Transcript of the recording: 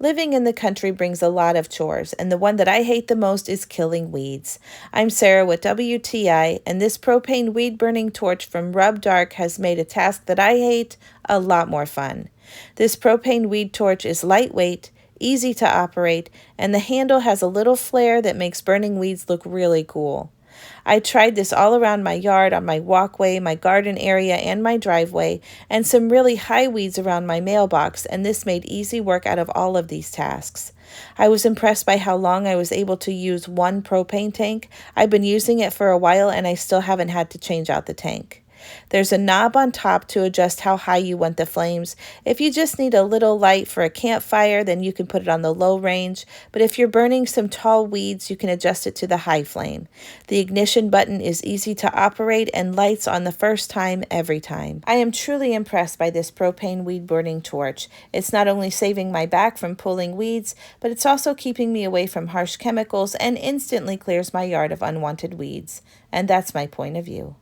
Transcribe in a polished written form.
Living in the country brings a lot of chores, and the one that I hate the most is killing weeds. I'm Sarah with WTI, and this propane weed burning torch from RUBDARK has made a task that I hate a lot more fun. This propane weed torch is lightweight, easy to operate, and the handle has a little flare that makes burning weeds look really cool. I tried this all around my yard, on my walkway, my garden area, and my driveway, and some really high weeds around my mailbox, and this made easy work out of all of these tasks. I was impressed by how long I was able to use one propane tank. I've been using it for a while, and I still haven't had to change out the tank. There's a knob on top to adjust how high you want the flames. If you just need a little light for a campfire, then you can put it on the low range. But if you're burning some tall weeds, you can adjust it to the high flame. The ignition button is easy to operate and lights on the first time every time. I am truly impressed by this propane weed burning torch. It's not only saving my back from pulling weeds, but it's also keeping me away from harsh chemicals and instantly clears my yard of unwanted weeds. And that's my point of view.